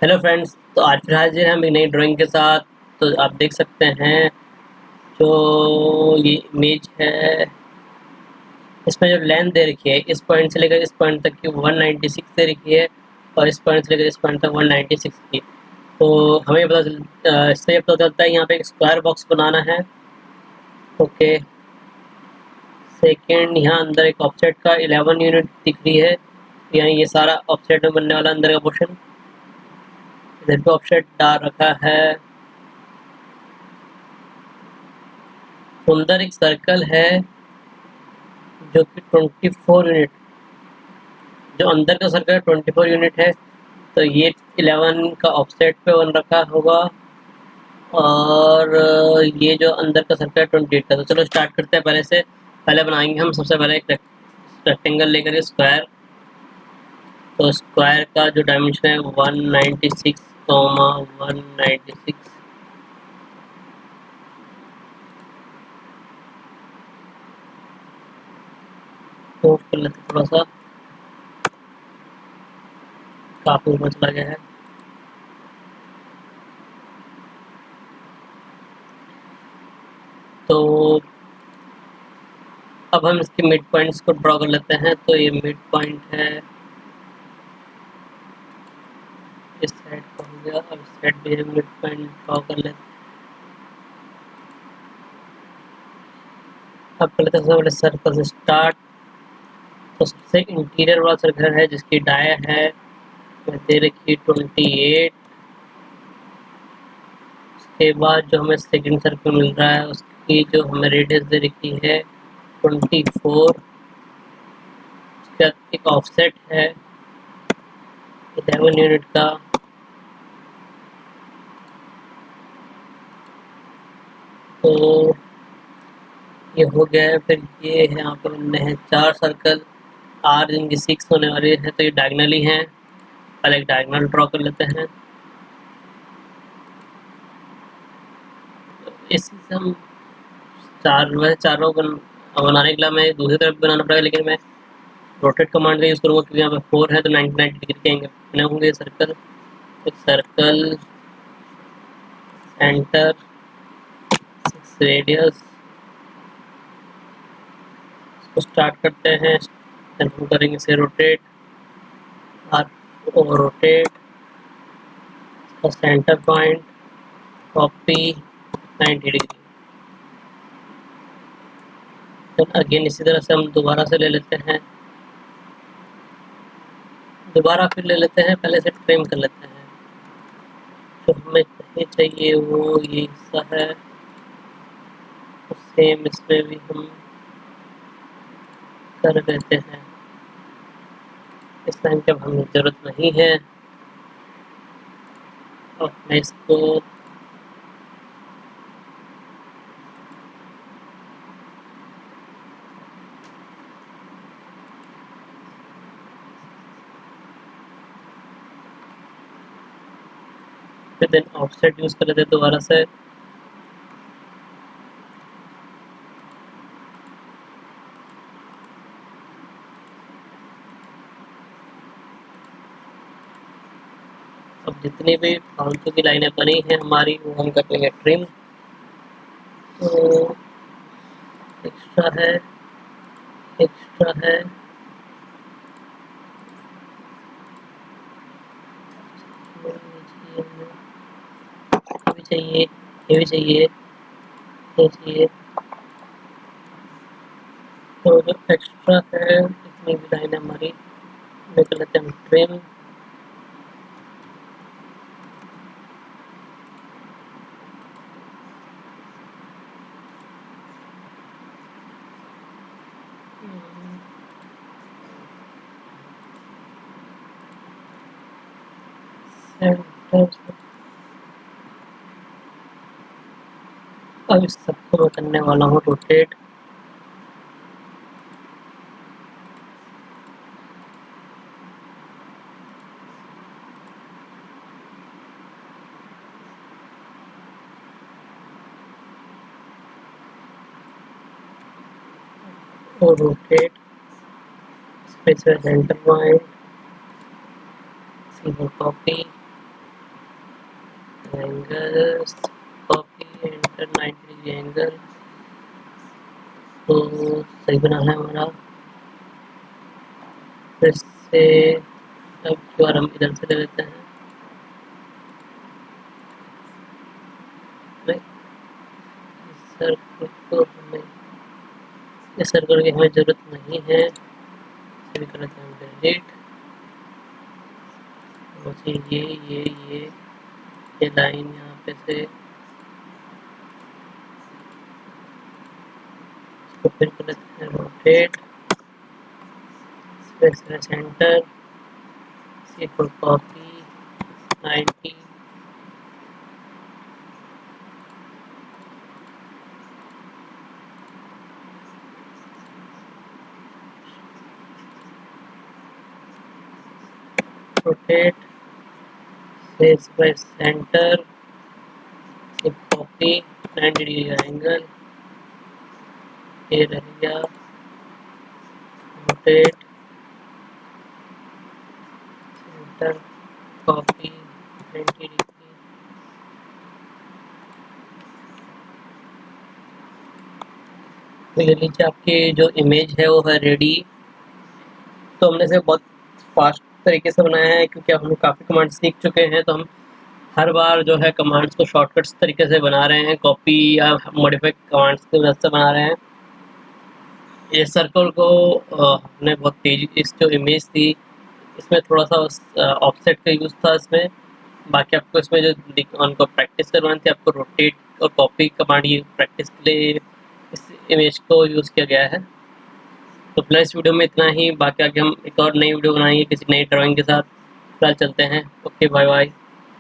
Hello friends, तो आज फिर हाजिर हैं हम एक नई ड्राइंग के साथ। तो आप देख सकते हैं जो ये इमेज है, इसमें जो लेंथ दे रखी है इस पॉइंट से लेकर इस पॉइंट तक की 196 दे रखी है और इस पॉइंट से लेकर इस पॉइंट तक 196 की। तो हमें इससे ये पता चलता है यहाँ पे एक स्क्वायर बॉक्स बनाना है। ओके, सेकेंड यहाँ अंदर एक ऑफसेट का 11 यूनिट दिख रही है, यानी ये सारा ऑफसेट में बनने वाला अंदर का पोर्शन। इधर पे ऑफसेट डाल रखा है। अंदर एक सर्कल है जो कि 24 यूनिट, जो अंदर का सर्कल 24 यूनिट है, तो ये 11 का ऑफसेट पे बन रखा होगा। और ये जो अंदर का सर्कल है 28 का। तो चलो स्टार्ट करते हैं। पहले बनाएंगे हम सबसे पहले एक रेक्टेंगल लेकर स्क्वायर। तो स्क्वायर का जो डायमेंशन है 196 कॉमा 196। मूव कर लेते थोड़ा सा, काफी ऊपर चला गया है। तो अब हम इसके मिड पॉइंट्स को ड्रॉ कर लेते हैं। तो ये मिड पॉइंट है, इस साइड का हो गया। अब इस साइड भी हम मिड पॉइंट ड्रॉ कर लेते हैं। अब कर लेते हैं सबसे पहले सर्कल से स्टार्ट। तो सबसे इंटीरियर वाला सर्कल है जिसकी डाया है दे रखी 28। उसके बाद जो हमें सेकंड सर्कल मिल रहा है उसकी जो हमें रेडियस दे रखी है 24। उसके बाद एक ऑफसेट है 11 यूनिट का। तो ये हो गया है। फिर ये है, यहाँ पे बनने हैं 4 सर्कल, आर जिनकी 6 होने वाली है, तो ये डायगनली हैं। पहले एक डायगनल ड्रॉ कर लेते हैं। इससे हम चारों बनाने के लिए हमें दूसरी तरफ बनाना पड़ेगा, लेकिन मैं रोटेट कमांड का यूज़ करूँगा क्योंकि यहाँ पे 4 है तो 90 डिग्री के एंगल बने होंगे। सर्कल, एक सर्कल, सेंटर, 6 रेडियस। इसको स्टार्ट करते हैं, फिर हम करेंगे इसे रोटेट और रोटेट। इसका सेंटर पॉइंट कॉपी 90 डिग्री। फिर अगेन इसी तरह से हम दोबारा से ले लेते हैं, दोबारा फिर ले लेते हैं, पहले से ट्रिम कर लेते हैं। जो हमें चाहिए वो ये हिस्सा है, सेम इसमें भी हम कर देते हैं। इस टाइम की अब हमें ज़रूरत नहीं है। और मैं इसको फिर देन ऑफसेट यूज़ कर लेते हैं दोबारा से। अब जितनी भी फालतू की लाइनें बनी हैं हमारी वो हम कर लेंगे ट्रिम। तो एक्स्ट्रा है, एक्स्ट्रा है, ये भी चाहिए, ये भी चाहिए, ये चाहिए। तो जो एक्स्ट्रा है जितनी भी लाइनें हमारी वो कर लेते हैं हम ट्रिम। अब इस सबको मैं करने वाला हूँ रोटेट। और rotate space centre point, single copy angles, copy, enter 90 degree angle, तो सही बना है हमारा। फिर से अब एक बार हम इधर से ले लेते हैं, सर्कल को हमें, इस सर्कल की हमें जरूरत नहीं है, इसे भी कर लेते हैं डिलीट। मुझे ये लाइन यहाँ पे से इसको फिर कर लेते हैं रोटेट, सेंटर, इसी को copy 90, rotate, face by centre, copy 90 degree angle, ये रह गया, रोटेट, सेंटर, कॉपी 90 डिग्री। तो ये नीचे आपकी जो इमेज है वो है रेडी। तो हमने इसे बहुत फास्ट तरीके से बनाया है क्योंकि हम काफ़ी कमांड सीख चुके हैं, तो हम हर बार जो है कमांड्स को शॉर्टकट्स तरीके से बना रहे हैं, कॉपी या मॉडिफाई कमांड्स की मदद से बना रहे हैं। ये सर्कल को हमने बहुत तेजी, इस जो इमेज थी इसमें थोड़ा सा ऑफसेट का यूज़ था इसमें। बाकी आपको इसमें जो उनको प्रैक्टिस करवानी थी, आपको रोटेट और कॉपी कमांड ये प्रैक्टिस के लिए इस इमेज को यूज़ किया गया है। तो फिलहाल इस वीडियो में इतना ही, बाकी आगे हम एक और नई वीडियो बनाएंगे किसी नई ड्राइंग के साथ। फिलहाल चलते हैं, ओके बाय बाय।